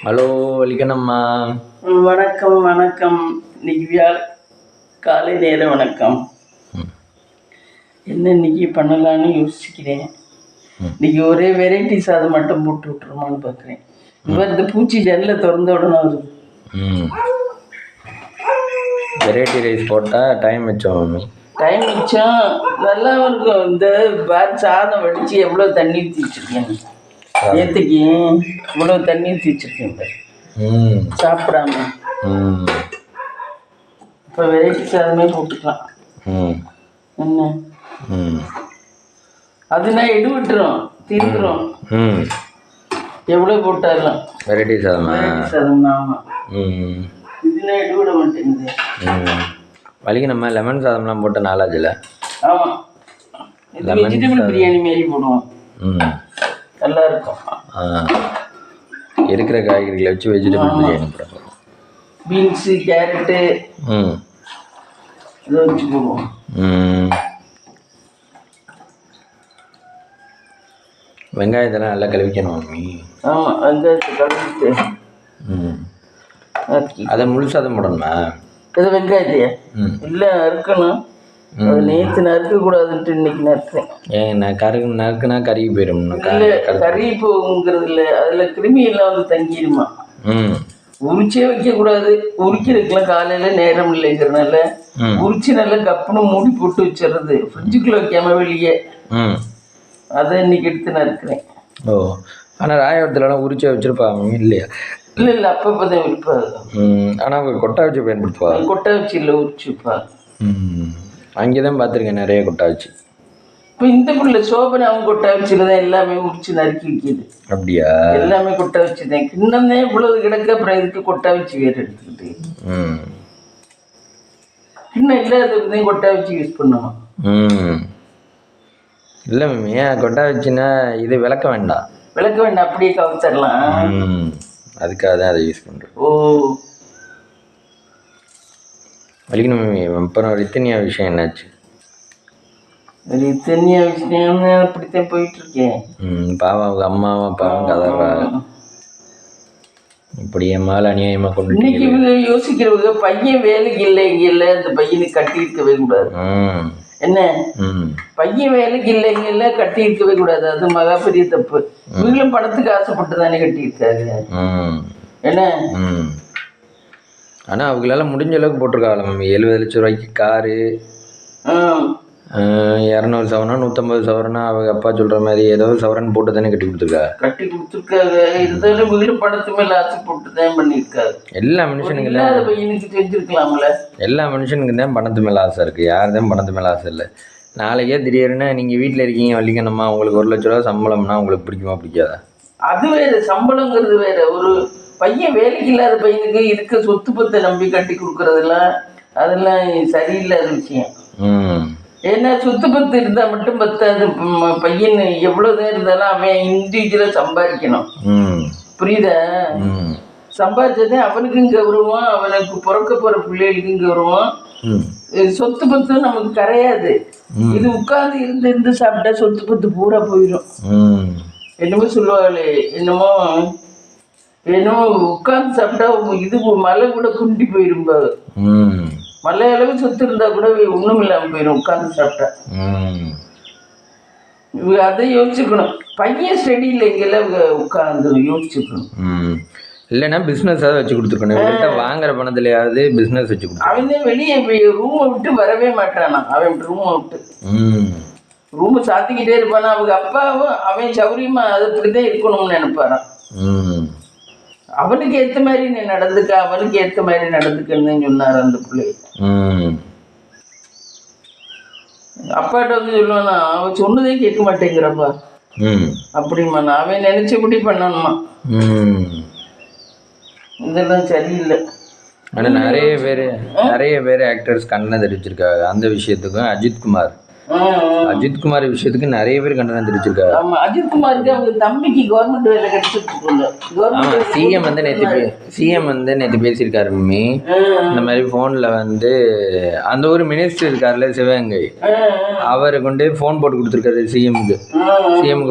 Hello வலிக்கணம்மா. வணக்கம் வணக்கம். இன்னைக்கு காலை நேர வணக்கம். என்ன இன்னைக்கு பண்ணலான்னு யோசிக்கிறேன். இன்னைக்கு ஒரே வெரைட்டி சாதம் மட்டும் போட்டு விட்டுருமான்னு பார்க்குறேன். இந்த பூச்சி ஜன்னலை திறந்த உடனே வருது. வெரைட்டி ரைஸ் போட்டால் டைம் மிச்சம் மம்மி. டைம் மிச்சம் நல்லாவும் இருக்கும். இந்த சாதம் வடித்து எவ்வளோ தண்ணி ஊற்றி வச்சுருக்கேன். நேற்றுக்கு இவ்வளோ தண்ணி ஊற்றி வச்சுருக்கேன் சாப்பிடாம. இப்போ வெரைட்டி சாதமே போட்டுக்கலாம். என்ன அதுனா விட்டுரும் திருந்துரும். எவ்வளோ போட்டாலும் வெரைட்டி சாதம் ஆமாம். இதுனா விட மாட்டேங்குது. வலிக்கணம்மா லெமன் சாதம்லாம் போட்ட நாளாச்சுல. ஆமாம், வெஜிடபிள் பிரியாணி மாரி போடுவோம். நல்லா இருக்கும். இருக்கிற காய்கறிகளை வச்சு வெஜிடபிள் பிரியாணி போடுவோம். பீன்ஸு கேரட்டு இதை வச்சு போடுவோம். வெங்காயத்தெல்லாம் நல்லா கழுவிக்கணும் மம்மி. ஆமாம், வெங்காயத்தை கழுவிட்டு அதை முழு சாதம் போடணுமா? இது வெங்காயத்தையா? இல்லை, நறுக்கணும். அது நேற்று நறுக்கக்கூடாதுன்ட்டு இன்னைக்கு நறுக்கிறேன். நான் நறுக்குனா கருகி போயிடும். இல்லை, கறி போகுங்கிறது இல்லை, அதில் கிருமி எல்லாம் வந்து தங்கிடுமா. உரிச்சே வைக்கக்கூடாது. உரிக்கிறதுக்கெல்லாம் காலையில் நேரம் இல்லைங்கிறனால உரிச்சு நல்லா கப்புன்னு மூடி போட்டு வச்சிடுறது. ஃப்ரிட்ஜுக்குள்ளே வைக்காம வெளியே. அதை இன்னைக்கு எடுத்து நறுக்கிறேன். ஓ, ஆனால் ராயவரத்துலலாம் உரிச்சா வச்சுருப்பாங்க இல்லையா? இல்லை இல்லை, அப்பப்போ தான் விற்பாங்க. ஆனால் அவங்க கொட்டை வச்சு பயன்படுத்துவாங்க. கொட்டை வச்சு இல்லை, உரிச்சு வைப்பாங்க. அங்கே தான் பார்த்துருக்கேன் நிறைய கொட்டை வச்சு. இப்போ இந்த பிள்ளை சோபனை அவங்க கொட்டை வச்சுல தான் எல்லாமே உரிச்சு நறுக்கி வைக்கிது. அப்படியா? எல்லாமே கொட்டை வச்சுதான். இன்னும் இவ்வளவு கிடக்கு. அப்புறம் இதுக்கு கொட்டை வச்சு வேறு எடுத்துக்கிட்டு இன்னும் இல்லாத கொட்டை வச்சு யூஸ் பண்ணுவோம். இல்லை மேம், ஏன் கொட்டை வச்சுன்னா இது விளக்க வேண்டாம். விளக்க வேண்டாம், அப்படியே கவுத்தரலாம். அதுக்காக தான் அதை யூஸ் பண்ணுறோம். ஓ, வலிக்கணும் மேம். அப்புறம் ரித்தனியா விஷயம் என்னாச்சு? ரித்தனியா விஷயம் அப்படித்தான் போயிட்டு இருக்கேன். பாவம் அவங்க அம்மாவும் அப்பாவும் கதறாங்க. இப்படி என் மேலே அநியாயமாக கொண்டு இன்னைக்கு இவங்க யோசிக்கிறவங்க பையன் வேலைக்கு இல்லை, இங்கே இல்லை, இந்த பையனுக்கு கட்டி இருக்கவே கூடாது. என்ன, பையன் வேலைக்கு இல்லைங்க இல்லை, கட்டி இருக்கவே கூடாது. அது மகா பெரிய தப்பு. இவங்களும் பணத்துக்கு ஆசைப்பட்டு தானே கட்டி இருக்காரு. என்ன, ஆனால் அவங்களால முடிஞ்ச அளவுக்கு போட்டிருக்காங்க மேம். 70 லட்சம் ரூபாய்க்கு காரு, 200 சவரனா 150 சவரனா அவங்க அப்பா சொல்கிற மாதிரி ஏதோ சவரன் போட்டு தானே கட்டி கொடுத்துருக்காங்க. இருந்தாலும் வீடு பணத்து மேலே ஆசைப்பட்டு தான் பண்ணியிருக்காரு. எல்லா மனுஷனுக்கு பையனுக்கு செஞ்சுருக்கலாம்ல. எல்லா மனுஷனுக்கு தான் பணத்து மேலே ஆசை இருக்குது. யார் தான் பணத்து மேலே ஆசை இல்லை? நாளைக்கே திடீர்னு நீங்கள் வீட்டில் இருக்கீங்க, வலிக்கணுமா, உங்களுக்கு 1 லட்ச ரூபா சம்பளம்னா உங்களுக்கு பிடிக்குமா பிடிக்காதா? அது வேறு, சம்பளங்கிறது வேறு. ஒரு பையன் வேலைக்கு இல்லாத பையனுக்கு இருக்க சொத்து பத்தை நம்பி கட்டி கொடுக்கறதெல்லாம் அதெல்லாம் சரியில்லாத விஷயம். ஏன்னா சொத்து பத்து இருந்தால் மட்டும் பத்தாது. பையன் எவ்வளோதான் இருந்தாலும் அவன் இண்டிவிஜுவலாக சம்பாதிக்கணும். புரியுதா? சம்பாதிச்சதே அவனுக்கும் கௌரவம், அவனுக்கு பிறக்க போகிற பிள்ளைகளுக்கும் கௌரவம். சொத்து பத்து நமக்கு கரையாது. இது உட்கார்ந்து இருந்து சாப்பிட்டா சொத்து பத்து பூரா போயிடும். என்னமோ சொல்லுவாங்களே, என்னமோ உட்கார்ந்து சாப்பிட்டா இது மலை கூட குண்டி போயிடும். மலை அளவு சொத்து இருந்தா கூட ஒன்றும் இல்லாமல் போயிடும் உட்கார்ந்து சாப்பிட்டா. இவங்க அதை யோசிச்சுக்கணும். பையன் ஸ்டடி இல்லைங்கல்ல, இவங்க உட்கார்ந்து யோசிச்சுக்கணும். இல்லைன்னா பிஸ்னஸாவது வச்சு கொடுத்துருக்கணும். வாங்குற பணத்துலையாவது பிஸ்னஸ் வச்சு கொடுத்து. அவன் தான் வெளியே ரூமை விட்டு வரவே மாட்டானா. அவன் ரூமை விட்டு ரூமை சாத்திக்கிட்டே இருப்பானா. அவங்க அப்பாவும் அவன் சௌரியமா அது அப்படிதான் இருக்கணும்னு நினைப்பாரான். அவனுக்கு ஏற்ற மாதிரி நீ நடந்துக்க, அவனுக்கு ஏற்ற மாதிரி நடந்துக்கன்னு சொன்னார் அந்த பிள்ளை. அப்பாட்ட வந்து சொல்லுவானா, அவன் சொன்னதே கேட்க மாட்டேங்கிறப்பா அப்படிமா. அவன் நினைச்சபடி பண்ணணுமா. இதெல்லாம் சரியில்லை. ஆனால் நிறைய பேர் ஆக்டர்ஸ் கண்ணை தெரிவிச்சிருக்காங்க அந்த விஷயத்துக்கும். அஜித்குமார் அஜித்குமார் விஷயத்துக்கு நிறைய பேர் கண்டனம் தெரிவிச்சிருக்காரு. ஆமா, அஜித்குமாருக்கு அவங்க தம்பிக்கு கவர்மெண்ட் வேலை கிடைச்சிட்டு சிஎம் வந்து நேற்று பேசியிருக்காரு மம்மி. இந்த மாதிரி ஃபோனில் வந்து அந்த ஒரு மினிஸ்டர் இருக்காருல்ல சிவகங்கை, அவரை கொண்டு ஃபோன் போட்டு கொடுத்துருக்காரு சிஎம்க்கு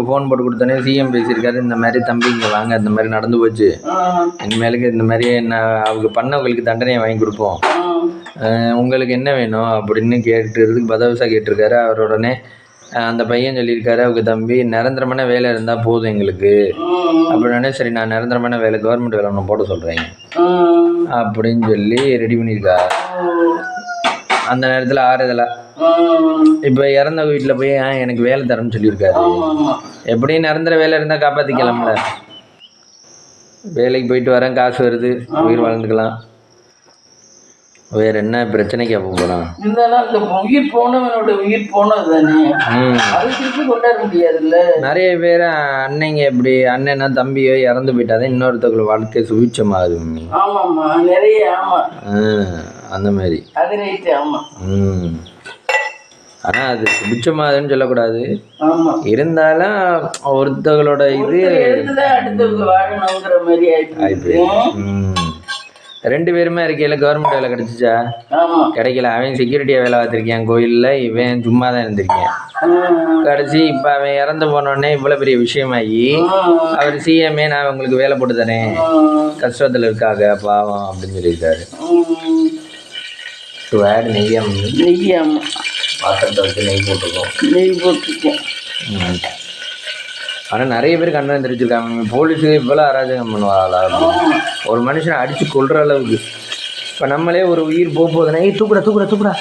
ஃபோன் போட்டு கொடுத்தோன்னே சிஎம் பேசியிருக்காரு, இந்த மாதிரி தம்பி இங்கே வாங்க, இந்த மாதிரி நடந்து போச்சு, இனிமேலுக்கு இந்த மாதிரி அவங்க பண்ணவங்களுக்கு தண்டனையை வாங்கி கொடுப்போம், உங்களுக்கு என்ன வேணும் அப்படின்னு கேட்டுறதுக்கு பதவிசா கேட்டிருக்காரு. அவர் உடனே அந்த பையன் சொல்லியிருக்காரு, அவங்க தம்பி நிரந்தரமான வேலை இருந்தால் போதும் எங்களுக்கு அப்படின்னே, சரி நான் நிரந்தரமான வேலை கவர்மெண்ட் வேலை ஒன்று போட சொல்கிறேன் அப்படின்னு சொல்லி ரெடி பண்ணியிருக்காரு. அந்த நேரத்தில் ஆறுதலாக இப்போ இறந்த வீட்டில் போய் எனக்கு வேலை தரேன்னு சொல்லியிருக்காரு. எப்படியும் நிரந்தர வேலை இருந்தால் காப்பாற்றிக்கலாம்ல, வேலைக்கு போயிட்டு வரேன், காசு வருது, உயிர் வாழ்ந்துக்கலாம், வேற என்ன பிரச்சனைக்கு அப்போ போகிறான். இருந்தாலும் அந்த உயிர் போனவனோட உயிர் போனது தானே, அது திருப்பி கொண்டாட முடியாதுல்ல. நிறைய பேர் அன்னைங்க எப்படி அண்ணனா தம்பியோ இறந்து போயிட்டாதான் இன்னொருத்தவங்கள வாழ்க்கை சுபிட்சமாகுது மம்மி. ஆமாம்மா, நிறைய. ஆமா, அந்த மாதிரி அது ரைட்டு. ஆமா. ஆனால் அது சுபிட்சமாகுதுன்னு சொல்லக்கூடாது, இருந்தாலும் ஒருத்தவங்களோட இது அடுத்தவங்க வாழணுங்கிற மாதிரி ஆயிடுச்சு. ரெண்டு பேருமே இருக்கையில கவர்மெண்ட் வேலை கிடைச்சிச்சா? கிடைக்கல. அவன் செக்யூரிட்டியாக வேலை பார்த்துருக்கேன் கோயிலில், இவன் சும்மா தான் இருந்திருக்கேன். கடைசி இப்போ அவன் இறந்து போனோடனே இவ்வளோ பெரிய விஷயமாகி அவர் சிஎம்ஏ நான் உங்களுக்கு வேலை போட்டு தரேன், கஷ்டத்தில் இருக்காங்க பாவம் அப்படின்னு சொல்லியிருக்காரு. நெய்யாம பாத்திரத்தை வச்சு நெய் போட்டிருக்கோம். ஆனால் நிறைய பேர் கண்டனம் தெரிவிச்சிருக்காங்க, போலீஸு இவ்வளோ அராஜகம் பண்ணுவாங்களா, ஒரு மனுஷனை அடித்து கொள்கிற அளவுக்கு. இப்போ நம்மளே ஒரு உயிர் போகுதுன்னா தூக்குடா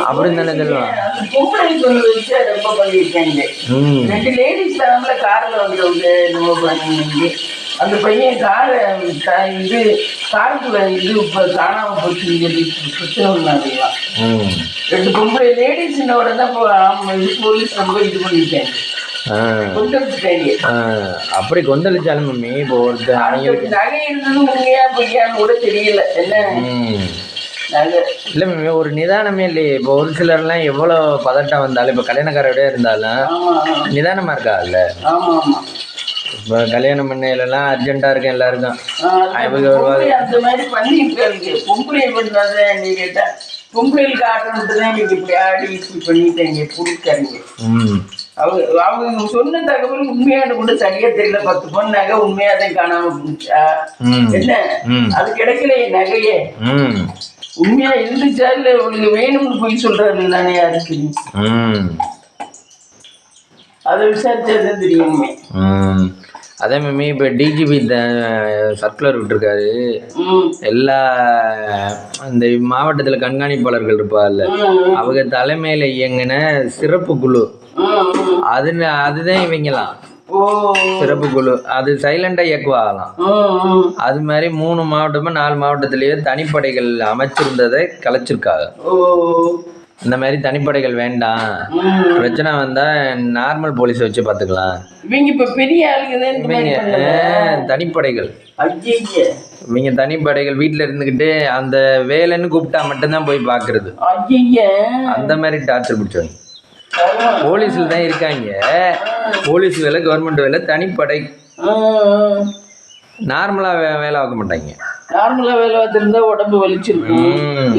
அப்படின்னு தானே சொல்லுவான். ரெண்டு லேடிஸ் காரில் வந்து அந்த பையன் காருக்குள்ள இப்போ காணாமல் போச்சு பிரச்சனை ஒன்றாங்கலாம். ரெண்டு பொம்பளை லேடிஸ் தான் போலீஸ் ரொம்ப இது பண்ணிட்டாங்க, அப்படி கொந்தளிச்சாலும் மம்மி இப்போ ஒருத்தர் நகை இருந்தது உண்மையா பொய்யான்னு கூட தெரியல. என்ன இல்லை மம்மி, ஒரு நிதானமே இல்லையே. இப்போ ஒரு சிலர்லாம் எவ்வளோ பதட்டம் வந்தாலும், இப்போ கல்யாணக்காரோட இருந்தாலும் நிதானமாக இருக்கா இல்லை? இப்போ கல்யாணம் பண்ணலாம் அர்ஜென்ட்டாக இருக்கேன் எல்லாருக்கும், அந்த மாதிரி பண்ணிட்டு பொம்பளை பண்ணாத நீ கேட்டா பொம்பளைகளுக்கு ஆட்டம்ட்டுதான் நீங்க இப்படி ஆடி இப்படி பண்ணிட்டாங்க பிடிக்காங்க. அவங்க சொன்ன தகவல் உண்மையான கூட சரியா தெரியல. 10 பொண்ணு நகை உண்மையாதான் காணாம போச்சா என்ன, அது கிடைக்கல நகையே உண்மையா இருந்துச்சா இல்ல உங்களுக்கு வேணும்னு போய் சொல்றாரு தானே, அதுக்கு அதை விசாரிச்சாதான் தெரியுமே. அதே மாதிரி இப்போ டிஜிபி சர்க்குலர் விட்டுருக்காரு, எல்லா அந்த மாவட்டத்தில் கண்காணிப்பாளர்கள் இருப்பாங்கல்ல, அவங்க தலைமையில் இயங்கின சிறப்பு குழு, அதுதான் இவங்கலாம் சிறப்பு குழு, அது சைலண்டாக இயக்குவாகலாம். அது மாதிரி 3 மாவட்டமோ 4 மாவட்டத்திலேயே தனிப்படைகள் அமைச்சிருந்ததை கலைச்சிருக்காங்க. இந்த மாதிரி தனிப்படைகள் வேண்டாம், பிரச்சனை வந்தா நார்மல் போலீஸ் வச்சு பாத்துக்கலாம். இவங்க இப்ப பெரிய ஆளுங்க தனிப்படைகள், இவங்க தனிப்படைகள் வீட்டுல இருந்துகிட்டு அந்த வேலைன்னு கூப்பிட்டா மட்டும்தான் போய் பாக்குறது, அந்த மாதிரி டார்ச்சர் பிடிச்சவங்க போலீஸ்ல தான் இருக்காங்க. போலீஸ் வேலை, கவர்மெண்ட் வேலை, தனிப்படை நார்மலா வேலை பார்க்க மாட்டாங்க. நார்மலா வேலை பார்த்துருந்தா உடம்பு வலிச்சிருக்கும்.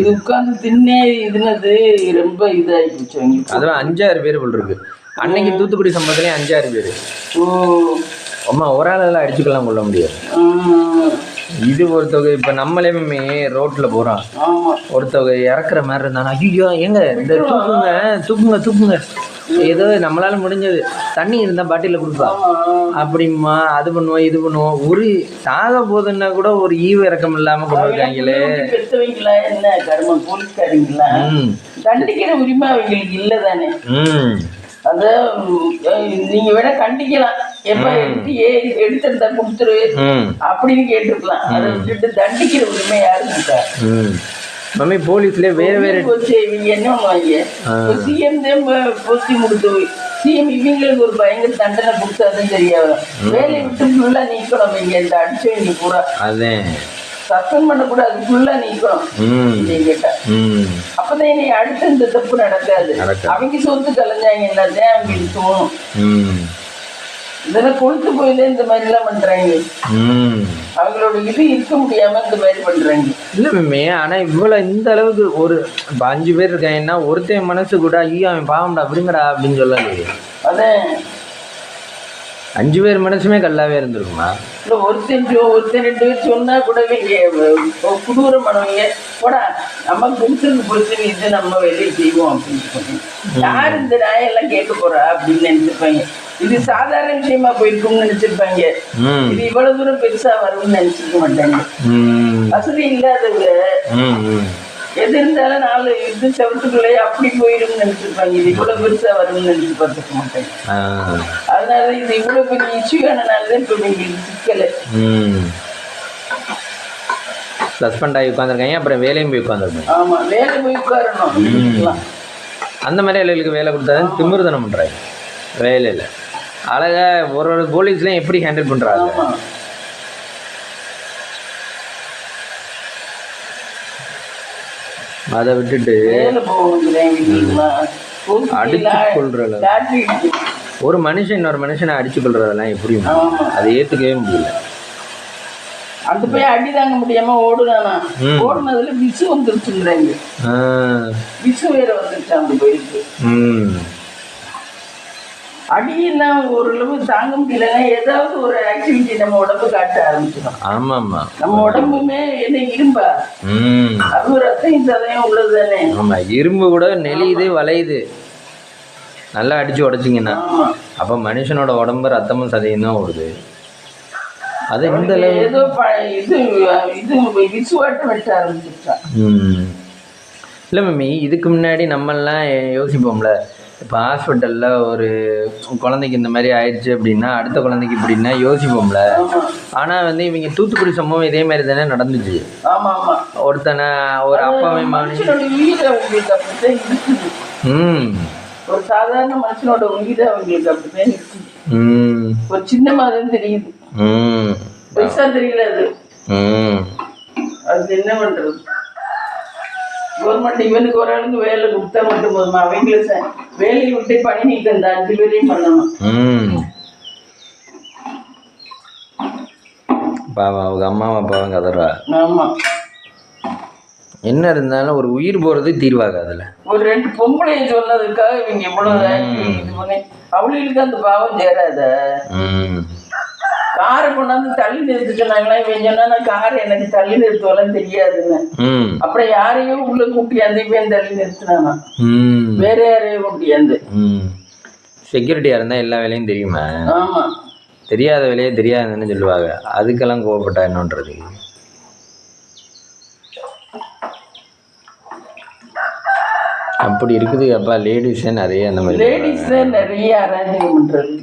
இது உட்கார்ந்து தின்னே இதுனது ரொம்ப இதாகி போச்சு. அதுவும் 5-6 பேர் போல் இருக்கு. அன்னைக்கு தூத்துக்குடி சம்பவத்துலேயும் 5-6 பேர். அம்மா ஒரு ஆளெல்லாம் அடிச்சுக்கலாம் கொள்ள முடியாது. இது ஒருத்தவங்க இப்போ நம்மளே ரோட்டில் போகிறோம், ஒருத்தவங்க இறக்குற மாதிரி இருந்தாங்க, ஐயோ எங்க இந்த தூக்குங்க ஏதோ நம்மளால முடிஞ்சது, தண்ணி இருந்தால் பாட்டிலில் கொடுப்பா அப்படிமா, அது பண்ணுவோம் இது பண்ணுவோம். ஒரு சாக போதுன்னா கூட ஒரு ஈவு இறக்கம் இல்லாமல் கொண்டு இருக்காங்களே. என்ன கர்மம் போலீஸ்காரங்களா, தண்டிக்கிற உரிமை அவங்களுக்கு இல்லை தானே. அத நீங்க வேணா கண்டிக்கலாம், எப்ப எடுத்திருந்தா கொடுத்துரு அப்படின்னு கேட்டிருக்கலாம். அதை விட்டுட்டு தண்டிக்கிற உரிமை யாரும் இருக்கா? மம்மி போலீஸ்ல வேற இவங்க என்ன பண்ணுவாங்க, சிஎம் போஸ்டி முடிச்சு சிஎம் இவங்களுக்கு ஒரு பயங்கர தண்டனை கொடுத்தாதான் தெரியாது. வேலையை விட்டு ஃபுல்லா நீக்கணும் இங்க இந்த அடிச்சவங்க பூரா. அதே சஸ்பெண்ட் பண்ணக்கூடாது, ஃபுல்லா நீக்கணும் நீ கேட்டா. அப்பதான் நீ அடுத்து இந்த தப்பு நடக்காது. அவங்க சொத்து கலைஞ்சாங்கன்னா அவங்களுக்கு தோணும். இதெல்லாம் கொழுத்து போயிதான் இந்த மாதிரி எல்லாம் பண்றாங்க. அவங்களோட இது இருக்க முடியாம இந்த மாதிரி பண்றாங்க. இல்ல மேமே, ஆனா இவ்வளவு இந்த அளவுக்கு ஒரு 5 பேர் இருக்காங்கன்னா ஒருத்தன் மனசு கூட ஐயோ அவன் பாவம்டா அப்படிங்கடா அப்படின்னு சொல்லலையே. அதான் 5 பேர் மனசுமே கல்லாவே இருந்திருக்குமா? இல்லை ஒருத்தன் 2 பேர் சொன்னா கூட குடூர மனவங்க போடா நம்ம கொடுத்துருக்கு இது நம்ம வேலையை செய்வோம் அப்படின்னு சொல்லி யார் இந்த நாயெல்லாம் கேட்க போறா அப்படின்னு நினைச்சிருப்பாங்க. இது சாதாரண விஷயமா போயிருக்கும்னு நினைச்சிருப்பாங்க. இது இவ்வளவு தூரம் பெருசா வரும்னு நினைச்சிருக்க மாட்டாங்க. வசதி இல்லாதவங்க எது இருந்தாலும் 4 இது செவத்துக்குள்ளேயே அப்படி போயிடும்னு நினைச்சிருப்பாங்க. இது இவ்வளவு பெருசா வரும்னு நினைச்சு பார்த்துக்க மாட்டாங்க. அதனால இது இவ்வளவு பெரிய இஷ்யூ ஆனனாலதான் இப்ப எங்களுக்கு சிக்கல. சஸ்பெண்ட் ஆகி உட்காந்துருக்காங்க, அப்புறம் வேலையும் போய் உட்காந்துருக்காங்க. ஆமா, வேலை போய் உட்காரணும். அந்த மாதிரி ஆளுகளுக்கு வேலை கொடுத்தாதான் திமிர்தனம் பண்றாங்க. வேலை இல்லை அழகா ஒரு போலீஸ்லாம் எப்படி ஹேண்டில் பண்றாங்க. அதை விட்டுட்டு அடிச்சு கொள்றல ஒரு மனுஷன் இன்னொரு மனுஷனை அடிச்சு கொள்றதெல்லாம் எப்படி அதை ஏத்துக்கவே முடியல. அந்த போய் அடி தாங்க முடியாம ஓடுனானா, ஓடுனதுல விசு வந்துருச்சுங்கிறாங்க. விசு வேற வந்துருச்சு அந்த போயிருக்கு. அடியெல்லாம் ஓரளவு தாங்க முடியலன்னா ஏதாவது ஒரு ஆக்டிவிட்டி நம்ம உடம்பு காட்ட ஆரம்பிச்சிடும். ஆமா ஆமா, நம்ம உடம்புமே என்ன இரும்பா, அது ரத்தம் சதையும் உள்ளது தானே. ஆமா, இரும்பு கூட நெளியுது வளையுது, நல்லா அடிச்சு உடைச்சிங்கன்னா அப்ப மனுஷனோட உடம்பு ரத்தமும் சதையும் தான் ஓடுது. அது இந்த ஏதோ இது இது விசுவாட்டம் வெட்ட ஆரம்பிச்சிருச்சா. இல்லை மம்மி, இதுக்கு முன்னாடி நம்மெல்லாம் யோசிப்போம்ல, இப்போ ஹாஸ்பிட்டலில் ஒரு குழந்தைக்கு இந்த மாதிரி ஆயிடுச்சு அப்படின்னா அடுத்த குழந்தைக்கு இப்படின்னா யோசிப்போம்ல. ஆனால் வந்து இவங்க தூத்துக்குடி சம்பவம் இதே மாதிரி தானே நடந்துச்சு. ஒருத்தனை ஒரு அப்பாவை ஒரு சாதாரண மனுஷனோட உயிரை அவங்களுக்கு அப்படிதான் இருக்குது. ஒரு சின்ன மாதிரி தெரியுது, பெருசா தெரியல. அது என்ன பண்றது? கவர்மெண்ட் இவனுக்கு ஒரு ஆளுக்கு வேலை கொடுத்தா மட்டும் போதுமா? அவங்கள வேலையை விட்டு பணி நீக்க இந்த 5 பேரையும் பண்ணணும். பாவம் அவங்க அம்மாவும் அப்பாவும் கதறா. ஆமா, என்ன இருந்தாலும் ஒரு உயிர் போறது தீர்வாகாதுல்ல. ஒரு 2 பொம்பளைய சொன்னதுக்காக இவங்க எவ்வளவு அவளுக்கு அந்த பாவம் சேராத. காரை கொண்டாந்து தள்ளி நிறுத்த சொன்னாங்களா, இவன் சொன்னா காரை எனக்கு தள்ளி நிறுத்துவெல்லாம் தெரியாதுன்னு. அப்புறம் யாரையும் உள்ள கூட்டியாந்து இவன் தள்ளி நிறுத்தினானா, வேற யாரையும் கூட்டியாந்து. செக்யூரிட்டியா இருந்தா எல்லா வேலையும் தெரியுமா? ஆமா, தெரியாத வேலையே தெரியாதுன்னு சொல்லுவாங்க. அதுக்கெல்லாம் கோவப்பட்டா என்னன்றது. அப்படி இருக்குது அப்பா. லேடிஸே நிறைய அந்த மாதிரி லேடிஸ் நிறைய அரேஞ்ச் பண்றது.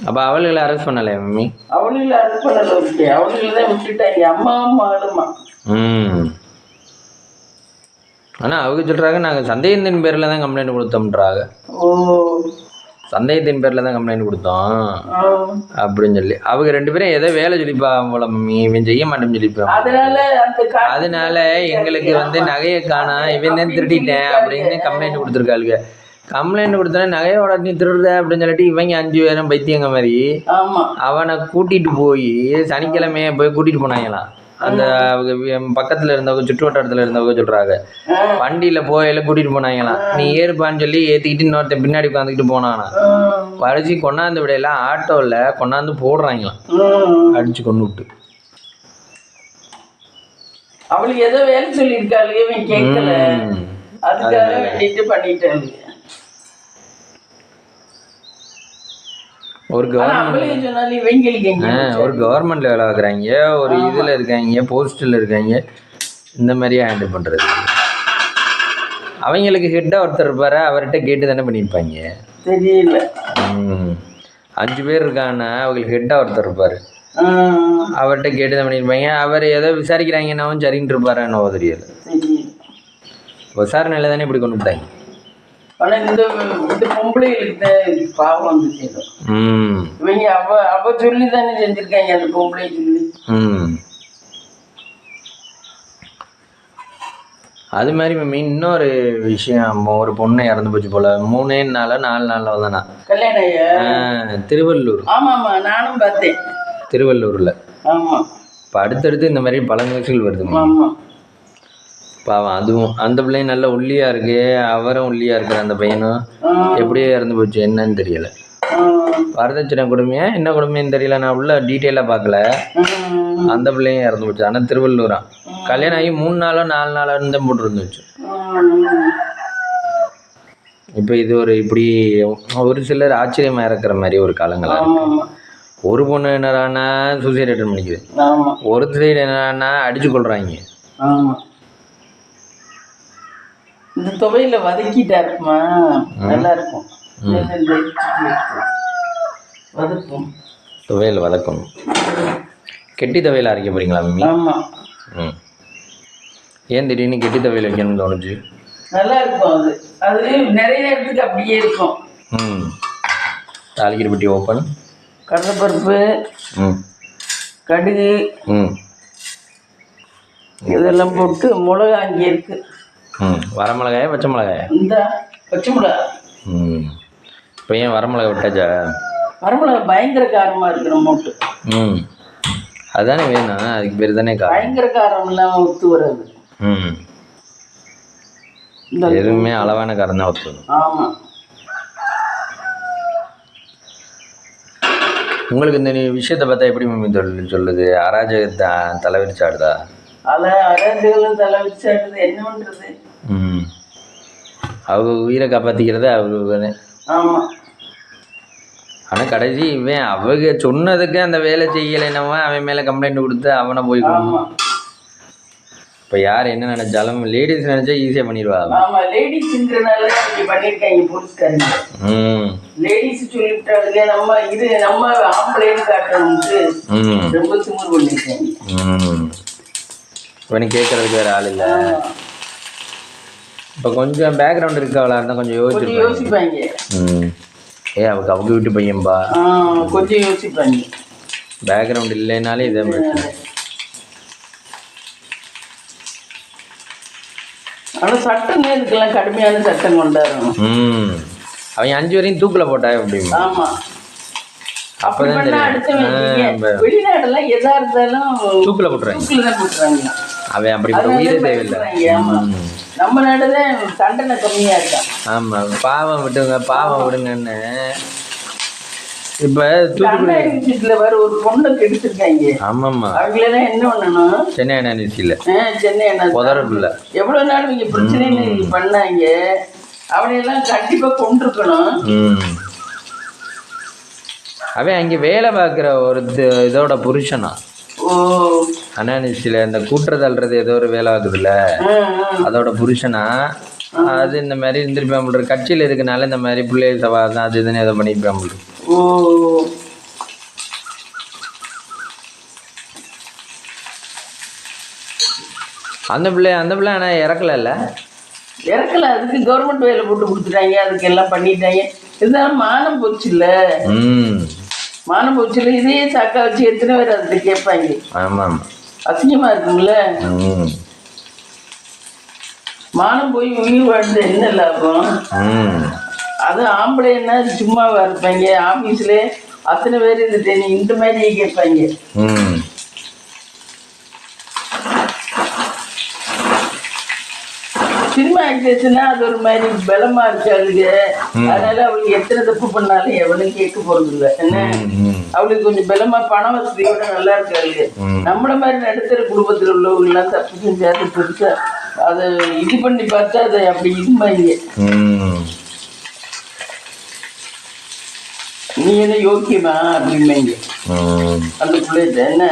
அப்போ அவளுகளை அரெஸ்ட் பண்ணலை மம்மி? அவளுகளை அரெஸ்ட் பண்ணல, அவளுகளை தான் விட்டுட்டாங்க. அம்மா மகளுமா. ஆனால் அவங்க சொல்கிறாங்க நாங்கள் சந்தேகத்தின் பேரில் தான் கம்ப்ளைண்ட் கொடுத்தோம்ன்றாங்க. சந்தேகத்தின் பேரில் தான் கம்ப்ளைண்ட் கொடுத்தோம் அப்படின்னு சொல்லி அவங்க 2 பேரும் ஏதோ வேலை சொல்லிப்பா போல மம்மி, இவன் செய்ய மாட்டேன்னு சொல்லிப்பான். அதனால எங்களுக்கு வந்து நகையை காணா, இவன் தான் திருட்டிட்டேன் அப்படின்னு கம்ப்ளைண்ட் கொடுத்துருக்காளுங்க. கம்ப்ளைண்ட் கொடுத்தோன்னா நகையோட நீ திருடுற அப்படின்னு சொல்லிட்டு இவங்க 5 பேரும் பைத்தியங்க மாதிரி அவனை கூட்டிட்டு போய் சனிக்கிழமைய போய் கூட்டிட்டு போனாங்களாம். அந்த பக்கத்துல இருந்தவங்க சுற்று வட்டாரத்துல இருந்தவங்க சொல்றாங்க, வண்டியில போயில கூட்டிட்டு போனாங்களாம். நீ ஏறுப்பான்னு சொல்லி ஏத்திக்கிட்டு இன்னொருத்தன் பின்னாடி உட்காந்துக்கிட்டு போனானா. வரைச்சி கொண்டாந்து விடையில ஆட்டோல கொண்டாந்து போடுறாங்களாம், அடிச்சு கொண்டு விட்டு. அவளுக்கு ஏதோ வேலை சொல்லியிருக்காளே, இவன் கேட்கல, அதுக்காக வேண்டிட்டு பண்ணிட்டாங்க. ஒரு கவர்மெண்ட்ல வேலை பார்க்குறாங்க, ஒரு இதில் இருக்காங்க, போஸ்டில் இருக்காங்க, இந்த மாதிரியே ஹேண்டில் பண்ணுறது. அவங்களுக்கு ஹெட்டாக ஒருத்தர் இருப்பார், அவர்கிட்ட கேட்டு தானே பண்ணியிருப்பாங்க. தெரியல. 5 பேர் இருக்காங்கன்னா அவங்களுக்கு ஹெட்டாக ஒருத்தர் இருப்பார், அவர்கிட்ட கேட்டு தான் பண்ணியிருப்பாங்க. அவர் ஏதோ விசாரிக்கிறாங்கன்னாவும் சரின்னு இருப்பாரு என்னவோ தெரியல. விசாரணையில் தானே இப்படி கொண்டு விட்டாங்க. ஆனா இந்த இந்த பொம்பளைகளுக்கு பாவம் வந்து செய்யும். இவங்க அவ சொல்லி தானே செஞ்சிருக்காங்க, அந்த பொம்பளை சொல்லி. அது மாதிரி இன்னொரு விஷயம், ஒரு பொண்ணு இறந்து போச்சு போல, 3 நாளா 4 நாள்ல தானா கல்யாணம். திருவள்ளூர். ஆமா ஆமா, நானும் பார்த்தேன் திருவள்ளூர்ல. ஆமா. இப்போ அடுத்தடுத்து இந்த மாதிரி பல நிகழ்ச்சிகள் வருது. ஆமா. பாவம், அதுவும் அந்த பிள்ளையும் நல்ல ஒல்லியா இருக்கு, அவரும் ஒல்லியா இருக்கிற அந்த பையனும் எப்படியே இறந்து போச்சு, என்னன்னு தெரியல. வரதட்சணை கொடுமையா என்ன கொடுமைன்னு தெரியல, நான் உள்ள டீட்டெயிலாக பார்க்கல. அந்த பிள்ளையும் இறந்து போச்சு. ஆனால் திருவள்ளூரா. கல்யாணம் ஆகி 3 நாளோ 4 நாளோ தான் போட்டுருந்துச்சு. இப்போ இது ஒரு இப்படி ஒரு சிலர் ஆச்சரியமா இறக்குற மாதிரி ஒரு காலங்களா இருக்கு. ஒரு பொண்ணு என்னடானா சூசைட் அட்டன் பண்ணிக்குது, ஒரு சைடு என்னடானா அடிச்சு கொள்றாங்க. இந்த துவையில வதக்கிட்டா இருக்குமா, நல்லா இருக்கும். துவையல் வதக்கணும். கெட்டி துவையல் அரைக்க போறீங்களா மம்மி? ஆமா. ஏன் திடீர்னு கெட்டி துவையல் வைக்கணும்னு தோணுச்சு? நல்லா இருக்கும் அது. அது நிறைய நேரத்துக்கு அப்படியே இருக்கும். தாளிக்கிற பெட்டி ஓப்பன், கடலைப்பருப்பு, கடுகு, இதெல்லாம் போட்டு மிளகா அங்கே இருக்கு. வரமிளகாயா பச்சை மிளகாயா? இந்த பச்சை மிளகா. இப்போ ஏன் வரமிளகா விட்டாச்சா? வரமிளகா பயங்கர காரமாக இருக்கு நம்மட்டு. அதுதானே வேணும், அதுக்கு பேர் தானே காரம். பயங்கர காரம் இல்லாமல் ஒத்து வராது. எதுவுமே அளவான காரம் தான் ஒத்து வரும். ஆமாம். உங்களுக்கு இந்த விஷயத்தை பார்த்தா எப்படி மம்மி சொல்லுது? அராஜகத்தை தலைவிரிச்சாடுதா? அராஜகம் தலைவிரிச்சாடுது, என்ன பண்ணுறது? அவங்க உயிரை காப்பாற்றிக்கிறது அவங்க. ஆமாம். ஆனால் கடைசி இவன் அவங்க சொன்னதுக்கு அந்த வேலை செய்யலைன்னவா அவன் மேலே கம்ப்ளைண்ட் கொடுத்து அவனை போய் கொடுக்கணும். இப்போ யார் என்ன நினைச்சாலும் லேடிஸ் நினைச்சா ஈஸியாக பண்ணிடுவாங்க. ஆமாம், லேடிஸ்ன்றனால இங்கே பண்ணியிருக்காங்க போலீஸ்காரங்க. லேடிஸ் சொல்லிவிட்டாங்க, நம்ம ஆம்பளைன்னு காட்டணும்ட்டு ரொம்ப திமிரு பண்ணியிருக்காங்க. இவனுக்கு கேட்கறதுக்கு வேறு ஆள் இல்லை. இப்போ கொஞ்சம் பேக்ரவுண்ட் இருக்கவளா இருந்தால் கொஞ்சம் யோசிப்பாங்க. அவருக்கு அவங்க வீட்டு பையன்பா, கொஞ்சம் யோசிப்பாங்க. பேக்ரவுண்ட் இல்லைனாலே இதே பிரச்சனை. ஆனால் சட்டம் இதுக்கெல்லாம் கடுமையான சட்டம் கொண்டாடணும். அவங்க 5 வரையும் தூக்கில் போட்டா எப்படிமா? ஆமாம். அப்பதான் வெளிநாடெல்லாம் எதா இருந்தாலும் தூக்கில் போட்டுறாங்க. அவன் அப்படி உயிரே தேவையில்லை. நம்ம நாடுதான் தண்டனை கம்மியா இருக்கா. ஆமா, பாவம் விட்டுங்க, பாவம் விடுங்கன்னு. இப்ப தூத்துக்குடியில வர ஒரு பொண்ணு கெடுத்துருக்காங்க. ஆமாம்மா, அவங்களெல்லாம் என்ன பண்ணணும்? சென்னை அண்ணாச்சியில் சென்னை அண்ணா புதரப்புல எவ்வளவு நாள் இங்க பிரச்சனை பண்ணாங்க. அவனையெல்லாம் கண்டிப்பா கொண்டிருக்கணும். அவன் அங்கே வேலை பார்க்குற ஒரு இதோட புருஷனா அனானிசியில் இந்த கூட்டுறது அல்றது ஏதோ ஒரு வேலை ஆகுதுல்ல, அதோட புருஷனா. அது இந்த மாதிரி இருந்திருப்பேன் போடுற, கட்சியில் இருக்கனால இந்த மாதிரி பிள்ளை சவாதம் அது இதுன்னு ஏதோ பண்ணியிருப்பேன் போடுற. அந்த பிள்ளை ஆனால் இறக்கல. அதுக்கு கவர்மெண்ட் வேலை போட்டு கொடுத்துட்டாங்க, அதுக்கு எல்லாம் பண்ணிட்டாங்க. இருந்தாலும் மானம் போச்சு இல்லை, மானம் போச்சுல. இதே சாக்கா வச்சு எத்தனை பேர் அதுக்கு கேட்பாங்க. ஆமாம், அசிங்கமா இருக்குங்கள. மானம் போய் உயிர் வாழ்ந்து என்ன லாபம்? அது ஆம்பளை என்ன சும்மாவா இருப்பாங்க? ஆபீஸ்ல அத்தனை பேர் இந்த மாதிரி கேட்பாங்க. சினிமா ஆக்டர்ஸ்னா அது ஒரு மாதிரி பலமா இருக்காளுங்க. அதனால அவளுக்கு எத்தனை தப்பு பண்ணாலும் எவனும் கேட்க போறது இல்லை. என்ன, அவளுக்கு கொஞ்சம் பலமா பண வசதியோட நல்லா இருக்காளுங்க. நம்மள மாதிரி நடுத்தர குடும்பத்தில் உள்ளவங்க எல்லாம் தப்பு செஞ்சாது பெருசா அதை இது பண்ணி பார்த்தா அதை அப்படி இதுமாங்க. நீ என்ன யோக்கியமா அப்படிமாங்க அந்த பிள்ளைகிட்ட. என்ன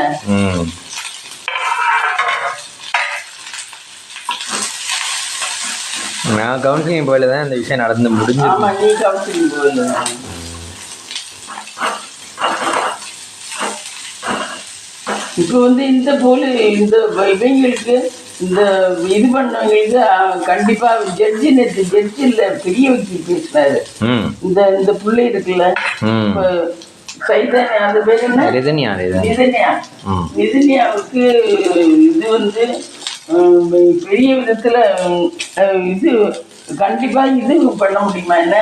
நான் கவுன்சிலிங் போயில தான் இந்த விஷயம் நடந்து முடிஞ்சு. ஆமா, நீ கவுன்சிலிங் போயில. இப்போ இந்த போல இந்த இவங்களுக்கு இந்த இது பண்ணவங்களுக்கு கண்டிப்பா ஜட்ஜி நேற்று ஜட்ஜி இல்ல பெரிய வக்கீல் பேசினாரு. இந்த இந்த பிள்ளை இருக்குல்ல சைதன்யா, அது பேர் என்ன, நிதன்யாவுக்கு இது வந்து பெரிய விதத்துல இது கண்டிப்பா இது பண்ண முடியுமா, என்ன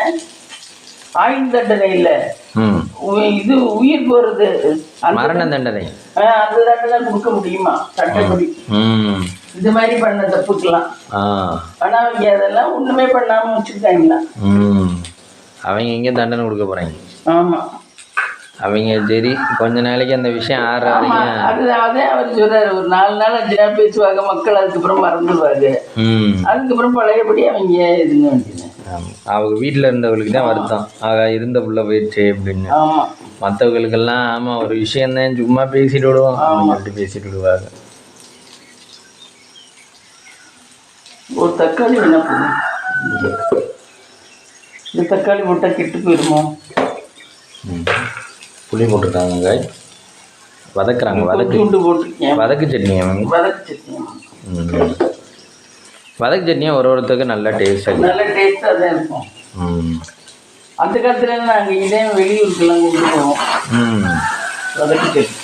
ஆயுள் தண்டனை இல்ல, இது உயிர் போறது, மரண தண்டனை, அந்த தண்டனை கொடுக்க முடியுமா சட்டப்படி இந்த மாதிரி பண்ண தப்புக்கலாம். ஆனா அவங்க அதெல்லாம் ஒண்ணுமே பண்ணாம வச்சிருக்காங்களா. அவங்க எங்க தண்டனை கொடுக்க போறாங்க. ஆமா, அவங்க சரி கொஞ்ச நாளைக்கு அந்த விஷயம் ஆடுறாங்க. அதே அவர் சொல்றாரு, ஒரு 4 நாள் 5 நாள் பேசுவாங்க, மக்கள் அதுக்கப்புறம் மறந்துடுவாங்க, அதுக்கப்புறம் பழையபடி அவங்க இதுங்க வேண்டியது. அவங்க வீட்டில் இருந்தவங்களுக்கு தான் வருத்தம், இருந்த புள்ள போயிடுச்சு அப்படின்னு. மற்றவங்களுக்கெல்லாம் ஆமாம் ஒரு விஷயம்தான் சும்மா பேசிட்டு விடுவோம் சொல்லிட்டு பேசிட்டு விடுவாங்க. ஒரு தக்காளி என்ன பண்ணும், இந்த தக்காளி போட்டா கெட்டு போயிருமோ. புளி போட்டுருக்காங்க, வதக்குறாங்க, வதக்கு சட்னி, வதக்கு சட்னியும் ஒருத்தருக்கு நல்ல டேஸ்ட்டாக தான் இருக்கும். அந்த காலத்துல நாங்கள் இதே வெளியூருக்கெல்லாம் கொண்டு போவோம். வதக்கு சட்னி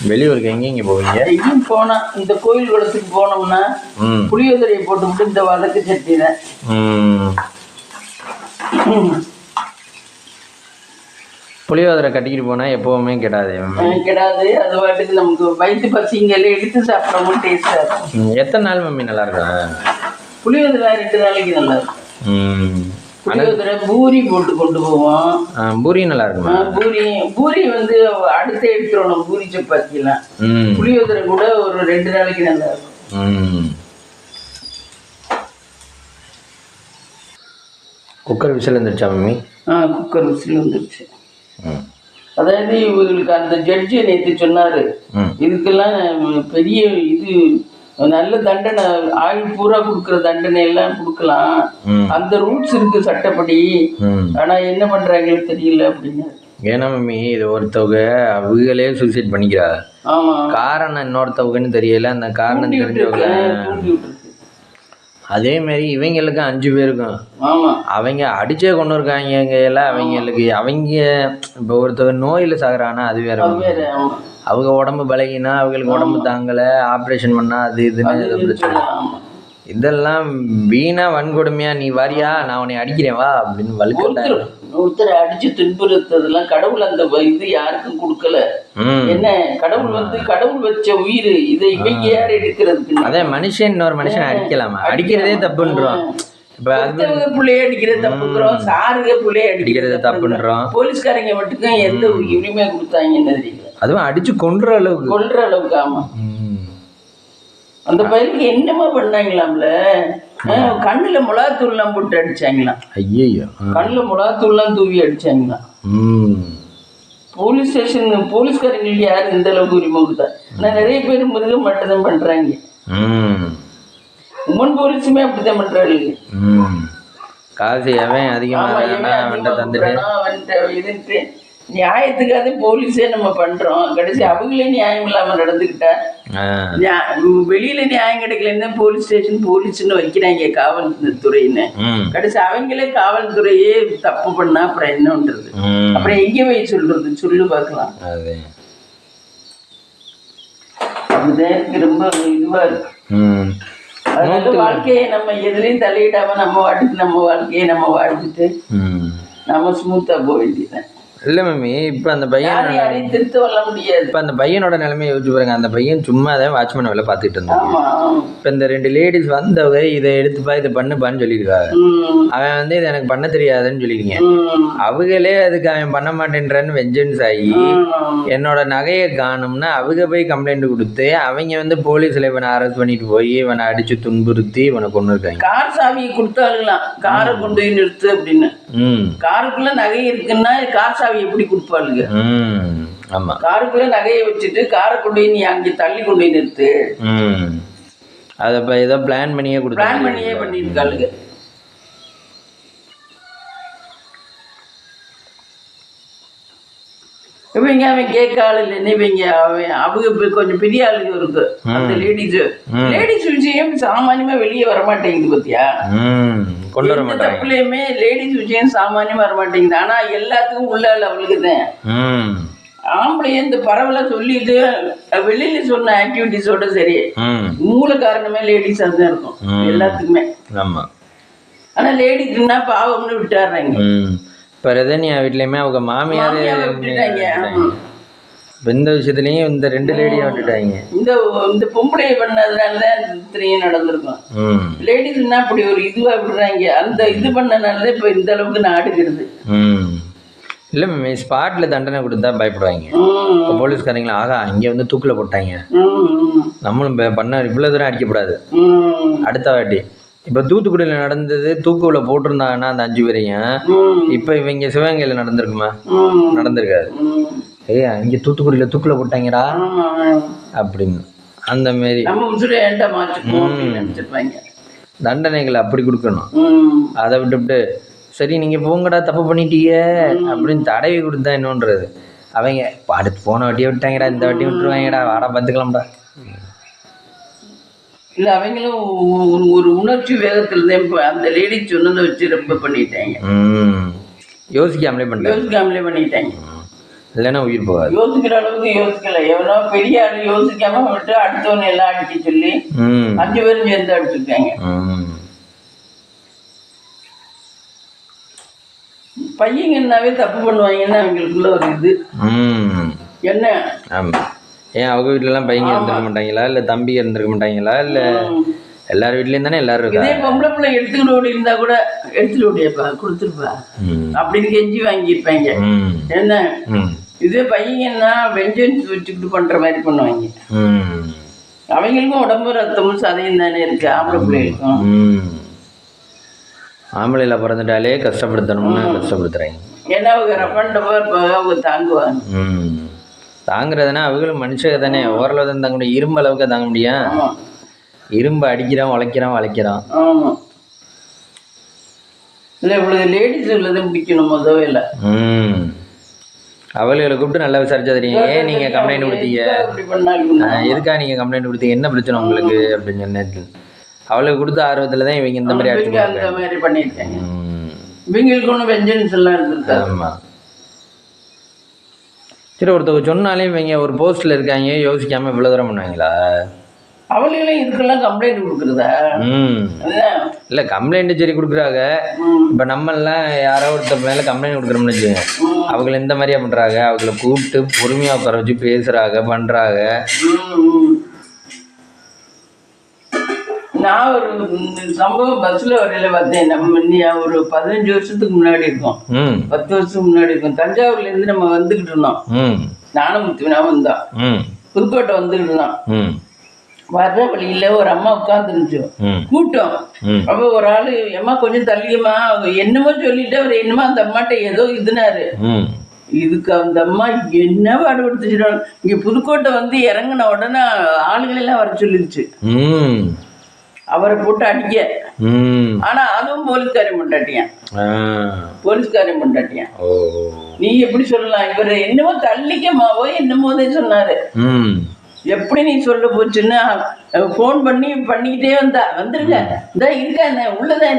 வெளியூருக்கு எங்கே போவீங்க? எங்கேயும் போனால் இந்த கோயில் குளத்துக்கு போனோம்னா புளியோதரையை போட்டுவிட்டு இந்த வதக்கு சட்னி தான். புளியோதரை கட்டிக்கிட்டு போனால் எப்போவுமே கெடாது. அது பாட்டுக்கு நமக்கு வயிற்று பசிங்கெல்லாம் எடுத்து சாப்பிடவும் டேஸ்டாக இருக்கும். எத்தனை நாள் மம்மி நல்லா இருக்கும் புளியோதரை? 2 நாளைக்கு நல்லா இருக்கும். புளியோதரை பூரி போட்டு கொண்டு போவோம். பூரி நல்லா இருக்கும். பூரி வந்து அடுத்து எடுத்துடணும், பூரி சப்பாத்திலாம். புளியோதரை கூட ஒரு 2 நாளைக்கு நல்லா இருக்கும். குக்கர் விசில் வந்துருச்சா மம்மி? குக்கர் விசில் வந்துருச்சு. அதாவது இவங்களுக்கு அந்த ஜட்ஜி நேற்று சொன்னாரு, இதுக்கெல்லாம் பெரிய இது நல்ல தண்டனை, ஆயுள் பூரா கொடுக்குற தண்டனை எல்லாம் கொடுக்கலாம், அந்த ரூல்ஸ் இருக்கு சட்டப்படி, ஆனா என்ன பண்றாங்கன்னு தெரியல அப்படின்னு. ஏன்னா மம்மி இது ஒருத்தவங்க அவங்களே சூசைட் பண்ணிக்கிறா, காரணம் இன்னொருத்தவங்கன்னு தெரியல, அந்த காரணம் தெரிஞ்சவங்க. அதே மாதிரி இவங்களுக்கு 5 பேருக்கும் அவங்க அடிச்சே கொண்டு இருக்காங்க எல்லாம். அவங்களுக்கு அவங்க இப்போ ஒருத்தர் நோயில் சாகுறானா அது வேற, அவங்க உடம்பு பலகினா அவங்களுக்கு உடம்பு தாங்கலை, ஆப்ரேஷன் பண்ணா அது இதுன்னு பிரச்சனை. இதெல்லாம் வீணா வன்கொடுமையா, நீ வரியா நான் உன்னை அடிக்கிறேன் வா அப்படின்னு வலுக்கட்டாரு. ஒருத்தரை அடிச்சு துன்புறுத்ததெல்லாம் கடவுள் அந்த இது யாருக்கும் கொடுக்கல. என்ன கடவுள் வந்து கடவுள் வச்ச உயிர், இதை இவங்க யார் எடுக்கிறதுக்கு? அதே மனுஷன் இன்னொரு மனுஷனை அடிக்கலாமா? அடிக்கிறதே தப்புன்றோம். இப்ப பிள்ளைய அடிக்கிறது தப்புங்கிறோம், சாருக பிள்ளைய அடிக்கிறது தப்புன்றோம். போலீஸ்காரங்க மட்டுக்கும் எந்த உரிமை கொடுத்தாங்கன்னு தெரியல. அதுவும் அடிச்சு கொன்ற அளவுக்கு. ஆமா, அந்த பையனுக்கு என்னமா பண்ணாங்களாம்ல, கண்ணுல மிளகாத்தூள்லாம் போட்டு அடிச்சாங்களாம். ஐயோ, கண்ணுல மிளகாத்தூள்லாம் தூவி அடிச்சாங்களாம். போலீஸ் ஸ்டேஷன் போலீஸ்காரங்களுக்கு யாரு இந்த அளவுக்கு உரிமை கொடுத்தா? நான் நிறைய பேர் மிருகம் மட்டும்தான் பண்றாங்க. உமன் போலீஸுமே அப்படித்தான் பண்றாங்க. காசு அவன் அதிகமாக தந்துட்டு நியாயத்துக்காக போலீஸே நம்ம பண்றோம், கடைசி அவங்களே நியாயம் இல்லாம நடந்துக்கிட்டா, வெளியில நியாயம் கிடைக்கலன்னா போலீஸ் ஸ்டேஷன் போலீஸ்ன்னு வைக்கிறாங்க காவல்துறைன்னு, கடைசி அவங்களே காவல்துறையே தப்பு பண்ணா அப்புறம் என்ன பண்றது? அப்புறம் எங்க போய் சொல்றது? சொல்லு பார்க்கலாம். அதுதான் ரொம்ப இதுவா இருக்கு. அதனால வாழ்க்கையை நம்ம எதுலையும் தலையிடாம நம்ம வாட்டுக்கு நம்ம வாழ்க்கையை நம்ம வாழ்ந்துட்டு நம்ம ஸ்மூத்தா போக வேண்டியதான். இல்லை மம்மி, இப்போ அந்த பையன் திருத்த வர முடியாது. இப்போ அந்த பையனோட நிலைமையை யோசிச்சு பாருங்க. அந்த பையன் சும்மா தான் வாட்ச்மேன் வேலை பார்த்துட்டு இருந்தான். இப்போ இந்த 2 லேடிஸ் வந்தவங்க இதை எடுத்துப்பா இதை பண்ணுப்பான்னு சொல்லியிருக்காங்க. அவன் வந்து இது எனக்கு பண்ண தெரியாதுன்னு சொல்லிருக்கீங்க. அவங்களே அதுக்கு அவன் பண்ண மாட்டேன்றான்னு வெஞ்சன்ஸ் ஆகி என்னோட நகையை காணும்னா அவங்க போய் கம்ப்ளைண்ட் கொடுத்து அவங்க வந்து போலீஸில் இவனை அரெஸ்ட் பண்ணிட்டு போய் இவனை அடிச்சு துன்புறுத்தி இவனை கொண்டு இருக்காங்க. கார் சாவியை கொடுத்தாலுங்களாம், காரை கொண்டு போய் நிறுத்து அப்படின்னு. காருக்குள்ள நகை இருக்குன்னா கார் சாவி எப்படி கொடுப்பாளுங்க? ஆமா, காருக்குள்ள நகையை வச்சுட்டு காரை கொண்டு போய் நீ அங்கே தள்ளி கொண்டு போய் நிறுத்து. அதை இப்போ ஏதோ பிளான் பண்ணியே பண்ணியிருக்காளுங்க. இவங்க அவன் கேட்க ஆள் இல்லைன்னு இவங்க அவங்க கொஞ்சம் பெரிய ஆளுங்க இருக்கு அந்த லேடிஸ் விஷயம் சாமானியமா வெளியே வரமாட்டேங்குது பத்தியா. கொண்டு வர மாட்டாங்க. தப்புலயுமே லேடிஸ் விஷயம் சாமானியமா வரமாட்டேங்குது. ஆனா எல்லாத்துக்கும் உள்ள அவளுக்கு தான். ஆம்பளைய இந்த பரவலா சொல்லிட்டு வெளியில சொன்ன ஆக்டிவிட்டிஸோட சரி மூல காரணமே லேடிஸ் தான் இருக்கும் எல்லாத்துக்குமே. ஆனா லேடிஸ்னா பாவம்னு விட்டுறாங்க. இப்போ ரதன்யா வீட்லையுமே அவங்க மாமியார் விட்டுட்டாங்க. இந்த விஷயத்துலயும் இந்த 2 லேடியை விட்டுட்டாங்க. இந்த பொம்பளை பண்ணதுனாலதான் இத்தனையும் நடந்திருக்கும். லேடிஸ்னா அப்படி ஒரு இதுவா விடுறாங்க. அந்த இது பண்ணனாலதான் இப்ப இந்த அளவுக்கு நாடுகிறது. இல்ல மேம், ஸ்பாட்ல தண்டனை கொடுத்தா பயப்படுவாங்க போலீஸ்காரங்களா. ஆகா இங்க வந்து தூக்குல போட்டாங்க, நம்மளும் பண்ண இவ்வளவு தூரம் அடிக்கப்படாது அடுத்த வாட்டி. இப்ப தூத்துக்குடியில நடந்தது தூக்குல போட்டிருந்தாங்கன்னா அந்த 5 பேரையும், இப்ப இவங்க சிவகங்கையில நடந்திருக்குமா? நடந்திருக்காது. இங்க தூத்துக்குடியில தூக்குல போட்டாங்கடா அப்படின்னு அந்த மாதிரி தண்டனைகளை அப்படி கொடுக்கணும். அதை விட்டுவிட்டு சரி நீங்க போங்கடா தப்பு பண்ணிட்டீங்க அப்படின்னு தடவி கொடுத்தா என்னன்றது. அவங்க அடுத்து போன வாட்டியை விட்டாங்கடா, இந்த வாட்டி விட்டுருவாங்கடா, வாடா பார்த்துக்கலாம்டா. இல்லை அவங்களும் ஒரு உணர்ச்சி வேகத்தில் தான் அந்த லேடி சொன்னதை வச்சு ரொம்ப பண்ணிட்டாங்க. யோசிக்காமலே பண்ணிட்டாங்க. இல்லைன்னா உயிர் போகாது. யோசிக்கிற அளவுக்கு யோசிக்கல. எவனோ பெரிய ஆள் யோசிக்காம விட்டு அடுத்தவனை எல்லாம் அடிக்க சொல்லி 5 பேரும் சேர்ந்து அடிச்சிருக்காங்க. பையங்கன்னாவே தப்பு பண்ணுவாங்கன்னு அவங்களுக்குள்ள ஒரு இது என்ன. ஏன் அவங்க வீட்டுல எல்லாம் பையங்க இருந்திருக்க மாட்டாங்களா, இல்ல தம்பி இருந்திருக்க மாட்டாங்களா, இல்ல எல்லார் வீட்லயும் தானே எல்லாரும் இருக்கா. இதே பொம்பளை பிள்ளை எடுத்துக்கிட்டு ஓடி இருந்தா கூட எடுத்துட்டு ஓடியப்பா கொடுத்துருப்பா அப்படின்னு கெஞ்சி வாங்கியிருப்பாங்க. என்ன இதே பையங்கன்னா வெஞ்சன்ஸ் வச்சுக்கிட்டு பண்ற மாதிரி பண்ணுவாங்க. அவங்களுக்கும் உடம்பு ரத்தமும் சதையும் தானே இருக்கு ஆம்பளை பிள்ளைகளுக்கும். ஆம்பளையில பிறந்துட்டாலே கஷ்டப்படுத்தணும்னு கஷ்டப்படுத்துறாங்க. ஏன்னா அவங்க ரப்பண்டப்பா இருப்பாங்க, அவங்க தாங்குவாங்க. தாங்குறதுனா அவங்களும் மனுஷங்க தானே, ஓரளவு தான் தாங்க முடியும். இரும்பு அளவுக்கு தாங்க முடியும். இரும்பு அடிக்கிறான் வளைக்கிறான். ஆமா இல்லை இவ்வளவு லேடிஸ் உள்ளதும் பிடிக்கணும் முதல்ல. அவளுகளை கூப்பிட்டு நல்லா விசாரிச்சா தெரியும். ஏன் நீங்க கம்ப்ளைண்ட் கொடுத்தீங்க, எதுக்கா நீங்க கம்ப்ளைண்ட் கொடுத்தீங்க, என்ன பிரச்சனை உங்களுக்கு அப்படின்னு சொன்னது. அவளுக்கு கொடுத்த ஆர்வத்துல தான் இவங்க இந்த மாதிரி அந்த மாதிரி பண்ணியிருக்காங்க. இவங்களுக்கு ஒன்றும் வெஞ்சன்ஸ் எல்லாம் இருந்திருக்கு. ஆமா சரி, ஒருத்தவங்க சொன்னாலே இவங்க ஒரு போஸ்ட்ல இருக்காங்க யோசிக்காம இவ்வளவு தூரம் பண்ணுவாங்களா? அவளுகளும் இதுக்கெல்லாம் கம்ப்ளைண்ட் கொடுக்குறதா? இல்ல கம்ப்ளைண்ட் சரி கொடுக்குறாங்க. இப்ப நம்ம எல்லாம் யாரோ ஒருத்தர் மேல கம்ப்ளைண்ட் கொடுக்குறோம்னு வச்சுக்கோங்க, அவங்களை இந்த மாதிரியா பண்றாங்க. அவங்கள கூப்பிட்டு பொறுமையா உட்கார வச்சு பேசுறாங்க பண்றாங்க. நான் ஒரு சம்பவம் பஸ்ல வரையில பார்த்தேன். நம்ம ஒரு 15 வருஷத்துக்கு முன்னாடி இருக்கும், 10 வருஷத்துக்கு முன்னாடி இருக்கும். தஞ்சாவூர்ல இருந்து நம்ம வந்துகிட்டு இருந்தோம். நானும் முத்துவினா வந்தோம். புதுக்கோட்டை வந்துகிட்டு இருந்தோம். வர்ற வழியில ஒரு அம்மா உட்கார்ந்துருந்துச்சு கூட்டம். அப்ப ஒரு ஆளு அம்மா கொஞ்சம் தள்ளியம்மா என்னமோ சொல்லிட்டு அவர் என்னமோ அந்த அம்மாட்ட ஏதோ இதுனாரு. இதுக்கு அந்த அம்மா என்ன பாடுபடுத்துச்சிடும். இங்க புதுக்கோட்டை வந்து இறங்கின உடனே ஆளுகளெல்லாம் வர சொல்லிருச்சு அவரை போட்டு அடிக்க. ஆனா அதுவும் போலீஸ்காரையும் கொண்டாட்டியான். நீ எப்படி சொல்லலாம், இவரு என்னமோ தள்ளிக்கமாவோ என்னமோ சொன்னாரு. எப்படி நீ சொல்ல போச்சுன்னா போன் பண்ணிக்கிட்டே வந்துருங்க, இந்த இருக்கேன் உள்ளதான்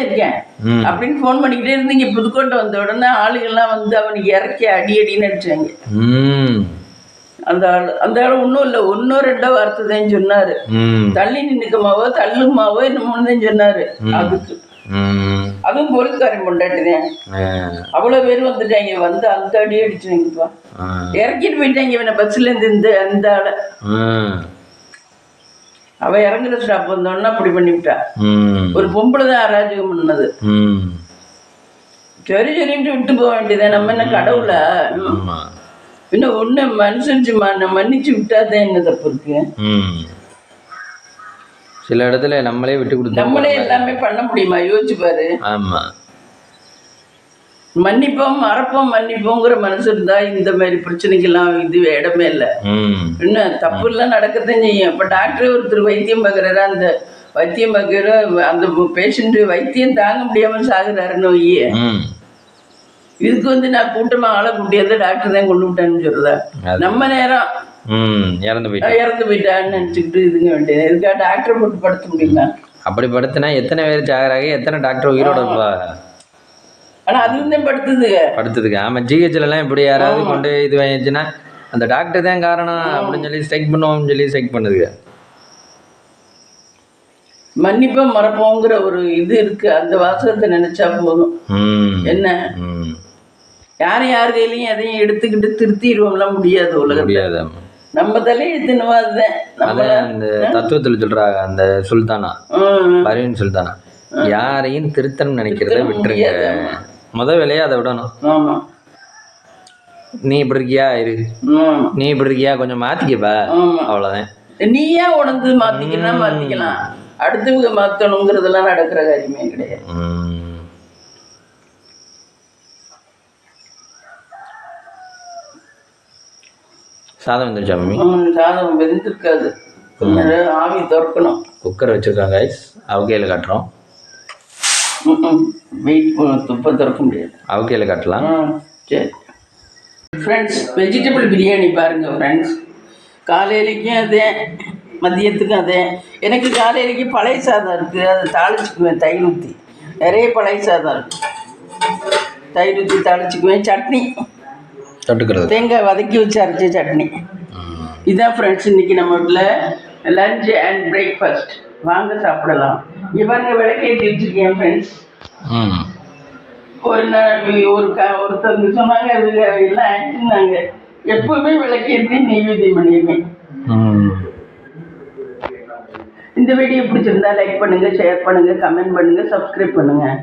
இருக்கேன் அப்படின்னு போன் பண்ணிக்கிட்டே இருந்து இங்க புதுக்கோட்டை வந்த உடனே ஆளுகள்லாம் வந்து அவனுக்கு இறக்கி அடின்னு அடிச்சாங்க. அந்த ஆளு ஒன்றும் இல்லை, 1-2 வார்த்தை தான் சொன்னாரு. தள்ளி நின்னுக்கமாவோ தள்ளுமாவோ என்னமோன்னு தான் சொன்னாரு. அதுவும் போலீஸ்காரன் கொண்டாட்டுதேன். அவ்வளவு பேர் வந்துட்டாங்க, வந்து அந்த அடி அடிச்சாங்கப்பா. இறக்கிட்டு போயிட்டாங்க இவனை பஸ்ல இருந்து. அந்த ஆளை அவ இறங்குற ஸ்டாப் வந்தோன்னா அப்படி பண்ணிவிட்டா. ஒரு பொம்பளை தான் அராஜகம் பண்ணது. சரின்ட்டு விட்டு போக வேண்டியதான். நம்ம என்ன கடவுளா? இன்னும் ஒண்ணு மன்னிச்சு விட்டாதான் என்ன தப்பு இருக்கு? சில இடத்துல நம்மளே விட்டு கொடுத்து நம்மளே எல்லாமே பண்ண முடியுமா? யோசிச்சு பாரு. ஆமா, மன்னிப்போங்கிற மனசு இருந்தா இந்த மாதிரி பிரச்சனைக்கெல்லாம் இது இடமே இல்லை. என்ன தப்பு எல்லாம் நடக்கத்தான் செய்யும். இப்ப டாக்டரே ஒருத்தர் வைத்தியம் பார்க்கறாரு. அந்த வைத்தியம் பார்க்கிற அந்த பேஷண்ட் வைத்தியம் தாங்க முடியாம சாகுறாரு நோய். இதுக்கு வந்து நான் கூட்டமாக ஆளை கூட்டியாந்து டாக்டர் தான் கொண்டு விட்டேன்னு சொல்றதா? நம்ம நேரம் இறந்து போயிட்டான்னு நினச்சிக்கிட்டு இதுங்க வேண்டியது. இதுக்காக டாக்டரை போட்டு படுத்த முடியுமா? அப்படி படுத்துனா எத்தனை பேர் சாகராக, எத்தனை டாக்டர் உயிரோட இருப்பா? ஆனால் அதுவும் தான் படுத்துதுங்க. ஆமாம், ஜிஹெச்லலாம் இப்படி யாராவது கொண்டு இது வாங்கிச்சுன்னா அந்த டாக்டர் தான் காரணம் அப்படின்னு சொல்லி ஸ்ட்ரைக் பண்ணுவோம்னு சொல்லி ஸ்ட்ரைக் பண்ணுதுங்க. மன்னிப்பா மறப்போங்கிற ஒரு இது இருக்கு. அந்த வாசகத்தை நினைச்சா போதும். என்ன யாரும் யார் கையிலையும் எதையும் எடுத்துக்கிட்டு திருத்திடுவோம்லாம் முடியாது. முடியாது. நம்ம தலையெழுத்துனுவா அதுதான். அந்த தத்துவத்தில் சொல்றாங்க, அந்த சுல்தானா பர்வீன் சுல்தானா, யாரையும் திருத்தணும் நினைக்கிறத விட்டுருங்க. வேலையை அதை விடணும். ஆமா, நீ இப்படி இருக்கியா இரு, நீ இப்படி இருக்கியா கொஞ்சம் மாத்திக்கப்பா, அவ்வளவுதான். நீயா உணர்ந்து மாத்திக்கலாம் மாத்திக்கலாம். அடுத்தவங்க மாத்தணுங்கிறதெல்லாம் நடக்கிற காரியமே கிடையாது. சாதம் வந்துருச்சா மம்மி? சாதம் வெந்திருக்காது, ஆவி திறக்கணும். குக்கர் வச்சிருக்காங்க, அவகையில் காட்டுறோம். வெயிட் துப்ப திறக்க முடியாது, அவகையில் காட்டலாம். சரி ஃப்ரெண்ட்ஸ், வெஜிடபிள் பிரியாணி பாருங்கள் ஃப்ரெண்ட்ஸ். காலையிலைக்கும் அதே, மதியத்துக்கும் அதே. எனக்கு காலையிலைக்கு பழைய சாதம் இருக்குது, அதை தாளிச்சுக்குவேன் தயிர் ஊற்றி. நிறைய பழைய சாதம் இருக்குது, தயிர் ஊற்றி தாளிச்சுக்குவேன். சட்னி தொட்டுக்கிறது தேங்காய் வதக்கி வச்சு அரைச்ச சட்னி. இதுதான் ஃப்ரெண்ட்ஸ் இன்றைக்கி நம்ம வீட்டில் லஞ்ச் அண்ட் பிரேக்ஃபாஸ்ட். வாங்க சாப்பிடலாம். இங்கே பாருங்க விளக்கேற்றி வச்சுருக்கேன் ஃப்ரெண்ட்ஸ். ஒருத்தவங்க சொன்னாங்க எல்லாம் ஆக்டினாங்க, எப்பவுமே விளக்கேற்றி நெய்வேத்தியம் பண்ணிடுவேன். இந்த வீடியோ பிடிச்சிருந்தா லைக் பண்ணுங்கள், ஷேர் பண்ணுங்கள், கமெண்ட் பண்ணுங்கள், சப்ஸ்கிரைப் பண்ணுங்கள்.